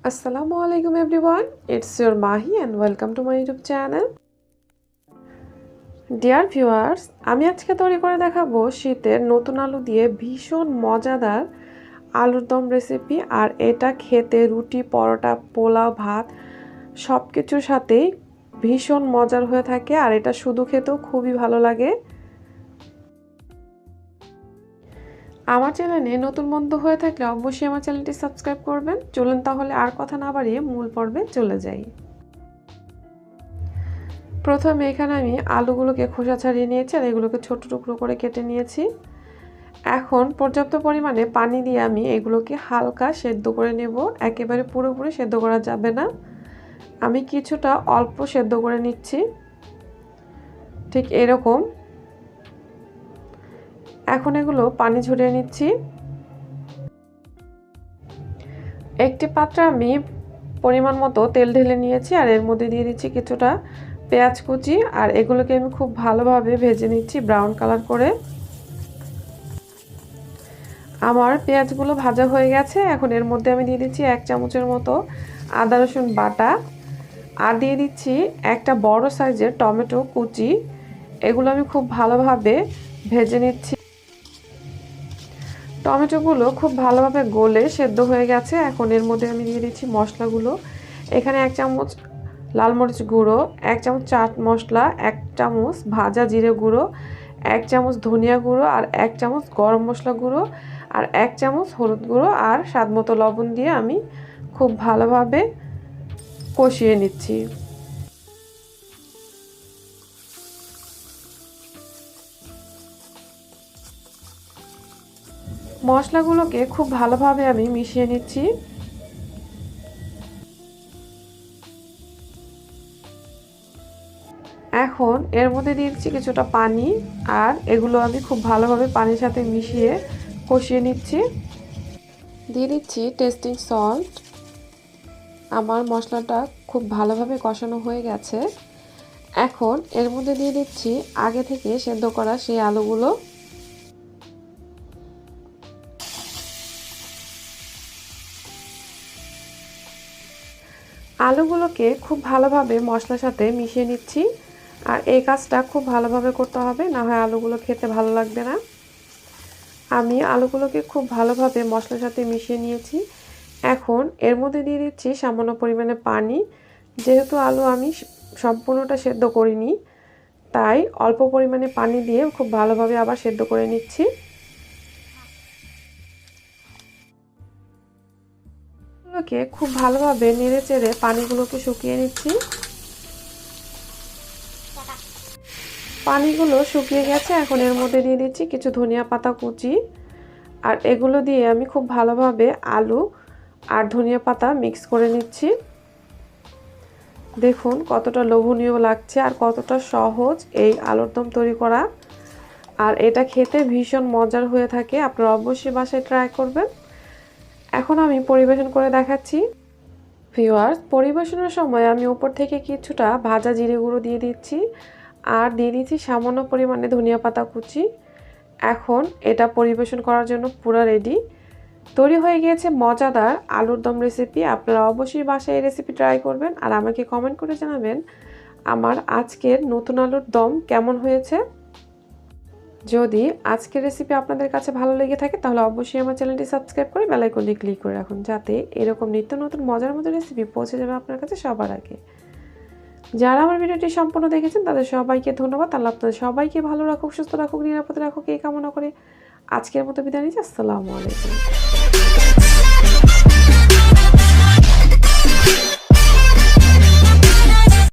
Assalamualaikum everyone, it's your Mahi and welcome to my YouTube channel. Dear viewers, আমি আজকে তৈরি করে দেখাবো শীতের নতুন আলু দিয়ে ভীষণ মজাদার আলুর দম রেসিপি। আর এটা খেতে রুটি, পরোটা, পোলাও, ভাত সবকিছুর সাথেই ভীষণ মজার হয়ে থাকে। আর এটা শুধু খেতেও খুবই ভালো লাগে। আমার চ্যানেলে নতুন বন্ধু হয়ে থাকলে অবশ্যই আমার চ্যানেলটি সাবস্ক্রাইব করবেন। চলুন তাহলে আর কথা না বাড়িয়ে মূল পর্বে চলে যাই। প্রথমে এখানে আমি আলুগুলোকে খোসা ছাড়িয়ে নিয়েছি আর এগুলোকে ছোট টুকরো করে কেটে নিয়েছি। এখন পর্যাপ্ত পরিমাণে পানি দিয়ে আমি এগুলোকে হালকা সেদ্ধ করে নেব। একেবারে পুরোপুরি সেদ্ধ করা যাবে না, আমি কিছুটা অল্প সেদ্ধ করে নিচ্ছি, ঠিক এরকম। এখন এগুলো পানি ঝরিয়ে নিচ্ছি। একটি পাত্রে আমি পরিমাণ মতো তেল ঢেলে নিয়েছি আর এর মধ্যে দিয়ে দিচ্ছি কিছুটা পেঁয়াজ কুচি। আর এগুলোকে আমি খুব ভালোভাবে ভেজে নিচ্ছি ব্রাউন কালার করে। আমার পেঁয়াজগুলো ভাজা হয়ে গেছে। এখন এর মধ্যে আমি দিয়ে দিচ্ছি 1 চামচের মতো আদা রসুন বাটা আর দিয়ে দিচ্ছি একটা বড় সাইজের টমেটো কুচি। এগুলো আমি খুব ভালোভাবে ভেজে নিচ্ছি। টমেটোগুলো খুব ভালোভাবে গলে সেদ্ধ হয়ে গেছে। এখন এর মধ্যে আমি দিয়ে দিচ্ছি মশলাগুলো। এখানে 1 চামচ লাল মরিচ গুঁড়ো, 1 চামচ চাট মশলা, 1 চামচ ভাজা জিরে গুঁড়ো, 1 চামচ ধনিয়া গুঁড়ো আর 1 চামচ গরম মশলা গুঁড়ো আর 1 চামচ হলুদ গুঁড়ো আর স্বাদমতো লবণ দিয়ে আমি খুব ভালোভাবে কষিয়ে নিচ্ছি। মশলাগুলোকে খুব ভালোভাবে আমি মিশিয়ে নিচ্ছি। এখন এর মধ্যে দিয়ে দিচ্ছি কিছুটা পানি আর এগুলো আমি খুব ভালোভাবে পানির সাথে মিশিয়ে কষিয়ে নিচ্ছি। দিয়ে দিচ্ছি টেস্টিং সল্ট। আমার মশলাটা খুব ভালোভাবে কষানো হয়ে গেছে। এখন এর মধ্যে দিয়ে দিচ্ছি আগে থেকে সেদ্ধ করা সেই আলুগুলো। আলুগুলোকে খুব ভালোভাবে মশলার সাথে মিশিয়ে নিচ্ছি। আর এই কাজটা খুব ভালোভাবে করতে হবে, না হয় আলুগুলো খেতে ভালো লাগবে না। আমি আলুগুলোকে খুব ভালোভাবে মশলার সাথে মিশিয়ে নিয়েছি। এখন এর মধ্যে দিয়ে দিচ্ছি সামান্য পরিমাণে পানি। যেহেতু আলু আমি সম্পূর্ণটা সেদ্ধ করিনি, তাই অল্প পরিমাণে পানি দিয়ে খুব ভালোভাবে আবার সেদ্ধ করে নিচ্ছি। খুব ভালোভাবে নেড়ে চেড়ে পানিগুলোকে শুকিয়ে নিচ্ছি। পানিগুলো শুকিয়ে গেছে। এখন এর মধ্যে দিয়ে দিচ্ছি কিছু ধনিয়া পাতা কুচি আর এগুলো দিয়ে আমি খুব ভালোভাবে আলু আর ধনিয়া পাতা মিক্স করে নিচ্ছি। দেখুন কতটা লোভনীয় লাগছে আর কতটা সহজ এই আলুর দম তৈরি করা। আর এটা খেতে ভীষণ মজার হয়ে থাকে, আপনারা অবশ্যই বাসায় ট্রাই করবেন। এখন আমি পরিবেশন করে দেখাচ্ছি। ভিউয়ার্স, পরিবেশনের সময় আমি উপর থেকে কিছুটা ভাজা জিরে গুঁড়ো দিয়ে দিচ্ছি আর দিয়ে দিচ্ছি সামান্য পরিমাণে ধনিয়া পাতা কুচি। এখন এটা পরিবেশন করার জন্য পুরো রেডি। তৈরি হয়ে গিয়েছে মজাদার আলুর দম রেসিপি। আপনারা অবশ্যই বাসায় এই রেসিপি ট্রাই করবেন আর আমাকে কমেন্ট করে জানাবেন আমার আজকের নতুন আলুর দম কেমন হয়েছে। যদি আজকের রেসিপি আপনাদের কাছে ভালো লেগে থাকে তাহলে অবশ্যই আমার চ্যানেলটি সাবস্ক্রাইব করে বেল আইকনটি ক্লিক করে রাখুন, যাতে এরকম নিত্য নতুন মজার মজার রেসিপি পৌঁছে যাবে আপনার কাছে সবার আগে। যারা আমার ভিডিওটি সম্পূর্ণ দেখেছেন তাদের সবাইকে ধন্যবাদ। আল্লাহ আপনাদের সবাইকে ভালো রাখুক, সুস্থ রাখুক, নিরাপদে রাখুক এই কামনা করে আজকের মতো বিদায় নিচ্ছি। আসসালামু আলাইকুম।